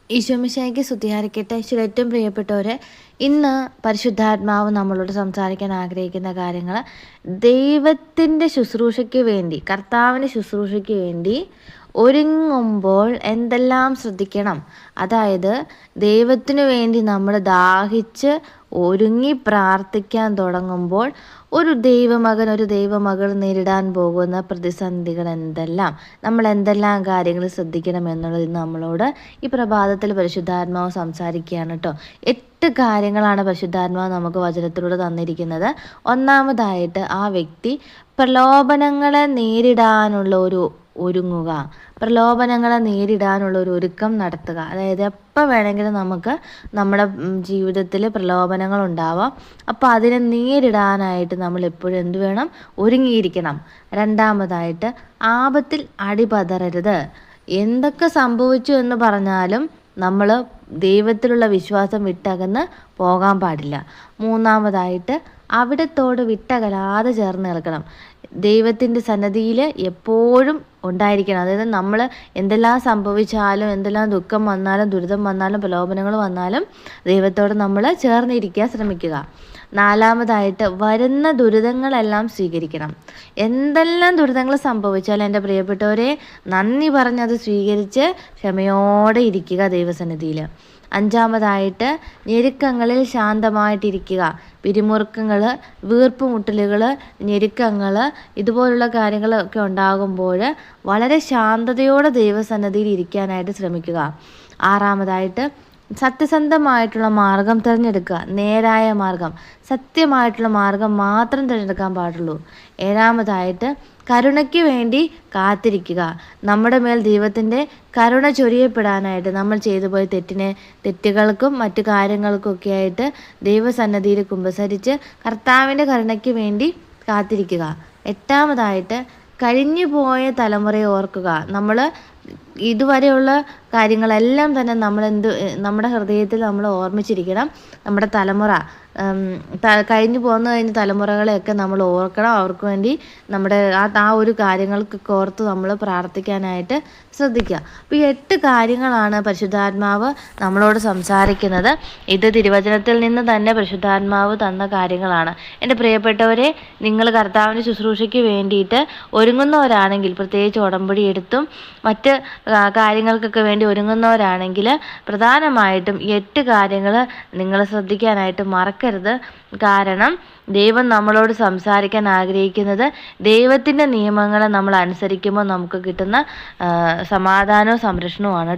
ഈശോമിശിഹായ്ക്ക് സ്തുതിയായിരിക്കട്ടെ. ഈശോയിൽ ഏറ്റവും പ്രിയപ്പെട്ടവരെ, ഇന്ന് പരിശുദ്ധാത്മാവ് നമ്മളോട് സംസാരിക്കാൻ ആഗ്രഹിക്കുന്ന കാര്യങ്ങൾ, ദൈവത്തിൻ്റെ ശുശ്രൂഷയ്ക്ക് വേണ്ടി, കർത്താവിൻ്റെ ശുശ്രൂഷയ്ക്ക് വേണ്ടി ഒരുങ്ങുമ്പോൾ എന്തെല്ലാം ശ്രദ്ധിക്കണം. അതായത് ദൈവത്തിനു വേണ്ടി നമ്മൾ ദാഹിച്ച് ഒരുങ്ങി പ്രാർത്ഥിക്കാൻ തുടങ്ങുമ്പോൾ ഒരു ദൈവമകൻ, ഒരു ദൈവമകൾ നേരിടാൻ പോകുന്ന പ്രതിസന്ധികൾ എന്തെല്ലാം, നമ്മൾ എന്തെല്ലാം കാര്യങ്ങൾ ശ്രദ്ധിക്കണം എന്നുള്ളത് നമ്മളോട് ഈ പ്രഭാതത്തിൽ പരിശുദ്ധാത്മാവ് സംസാരിക്കുകയാണ് കേട്ടോ. 8 കാര്യങ്ങളാണ് പരിശുദ്ധാത്മാവ് നമുക്ക് വചനത്തിലൂടെ തന്നിരിക്കുന്നത്. ഒന്നാമതായിട്ട്, ആ വ്യക്തി പ്രലോഭനങ്ങളെ നേരിടാനുള്ള ഒരുങ്ങുക, പ്രലോഭനങ്ങളെ നേരിടാനുള്ള ഒരു ഒരുക്കം നടത്തുക. അതായത് എപ്പോൾ വേണമെങ്കിലും നമുക്ക് നമ്മുടെ ജീവിതത്തിൽ പ്രലോഭനങ്ങൾ ഉണ്ടാവാം. അപ്പോൾ അതിനെ നേരിടാനായിട്ട് നമ്മൾ എപ്പോഴും എന്ത് വേണം? ഒരുങ്ങിയിരിക്കണം. രണ്ടാമതായിട്ട്, ആപത്തിൽ അടിപതറരുത്. എന്തൊക്കെ സംഭവിച്ചു എന്ന് പറഞ്ഞാലും നമ്മൾ ദൈവത്തിലുള്ള വിശ്വാസം വിട്ടകന്ന് പോകാൻ പാടില്ല. മൂന്നാമതായിട്ട്, അവിടത്തോട് വിട്ടകലാതെ ചേർന്ന് നിൽക്കണം. ദൈവത്തിൻ്റെ സന്നദ്ധിയിൽ എപ്പോഴും ഉണ്ടായിരിക്കണം. അതായത് നമ്മൾ എന്തെല്ലാം സംഭവിച്ചാലും, എന്തെല്ലാം ദുഃഖം വന്നാലും, ദുരിതം വന്നാലും, പ്രലോഭനങ്ങൾ വന്നാലും ദൈവത്തോട് നമ്മൾ ചേർന്നിരിക്കാൻ ശ്രമിക്കുക. നാലാമതായിട്ട്, വരുന്ന ദുരിതങ്ങളെല്ലാം സ്വീകരിക്കണം. എന്തെല്ലാം ദുരിതങ്ങൾ സംഭവിച്ചാലും എൻ്റെ പ്രിയപ്പെട്ടവരെ, നന്ദി പറഞ്ഞത് സ്വീകരിച്ച് ക്ഷമയോടെ ഇരിക്കുക ദൈവസന്നിധിയിൽ. അഞ്ചാമതായിട്ട്, ഞെരുക്കങ്ങളിൽ ശാന്തമായിട്ടിരിക്കുക. പിരിമുറുക്കങ്ങൾ, വീർപ്പുമുട്ടലുകൾ, ഞെരുക്കങ്ങൾ, ഇതുപോലുള്ള കാര്യങ്ങളൊക്കെ ഉണ്ടാകുമ്പോൾ വളരെ ശാന്തതയോടെ ദൈവസന്നിധിയിൽ ഇരിക്കാനായിട്ട് ശ്രമിക്കുക. ആറാമതായിട്ട്, സത്യസന്ധമായിട്ടുള്ള മാർഗം തിരഞ്ഞെടുക്കുക. നേരായ മാർഗം, സത്യമായിട്ടുള്ള മാർഗം മാത്രം തിരഞ്ഞെടുക്കാൻ പാടുള്ളൂ. ഏഴാമതായിട്ട്, കരുണയ്ക്ക് വേണ്ടി കാത്തിരിക്കുക. നമ്മുടെ മേൽ ദൈവത്തിൻ്റെ കരുണ ചൊരിയപ്പെടാനായിട്ട് നമ്മൾ ചെയ്തു പോയ തെറ്റുകൾക്കും മറ്റു കാര്യങ്ങൾക്കൊക്കെ ആയിട്ട് ദൈവസന്നിധിയിൽ കുമ്പസരിച്ച് കർത്താവിൻ്റെ കരുണയ്ക്ക് വേണ്ടി കാത്തിരിക്കുക. എട്ടാമതായിട്ട്, കഴിഞ്ഞു പോയ തലമുറയെ ഓർക്കുക. നമ്മൾ ഇതുവരെയുള്ള കാര്യങ്ങളെല്ലാം തന്നെ നമ്മുടെ ഹൃദയത്തിൽ നമ്മൾ ഓർമ്മിച്ചിരിക്കണം. നമ്മുടെ തലമുറ, കഴിഞ്ഞു കഴിഞ്ഞ തലമുറകളെയൊക്കെ നമ്മൾ ഓർക്കണം. അവർക്ക് വേണ്ടി നമ്മുടെ ആ ഒരു കാര്യങ്ങൾക്കൊക്കെ ഓർത്ത് നമ്മൾ പ്രാർത്ഥിക്കാനായിട്ട് ശ്രദ്ധിക്കുക. അപ്പോൾ ഈ 8 കാര്യങ്ങളാണ് പരിശുദ്ധാത്മാവ് നമ്മളോട് സംസാരിക്കുന്നത്. ഇത് തിരുവചനത്തിൽ നിന്ന് തന്നെ പരിശുദ്ധാത്മാവ് തന്ന കാര്യങ്ങളാണ്. എൻ്റെ പ്രിയപ്പെട്ടവരെ, നിങ്ങൾ കർത്താവിൻ്റെ ശുശ്രൂഷയ്ക്ക് വേണ്ടിയിട്ട് ഒരുങ്ങുന്നവരാണെങ്കിൽ, പ്രത്യേകിച്ച് ഉടമ്പടി എടുത്തും മറ്റ് കാര്യങ്ങൾക്കൊക്കെ വേണ്ടി ഒരുങ്ങുന്നവരാണെങ്കിൽ പ്രധാനമായിട്ടും 8 കാര്യങ്ങൾ നിങ്ങൾ ശ്രദ്ധിക്കാനായിട്ട് മറക്കരുത്. കാരണം ദൈവം നമ്മളോട് സംസാരിക്കാൻ ആഗ്രഹിക്കുന്നത്, ദൈവത്തിൻ്റെ നിയമങ്ങളെ നമ്മൾ അനുസരിക്കുമ്പോൾ നമുക്ക് കിട്ടുന്ന സമാധാനവും സംരക്ഷണവുമാണ്.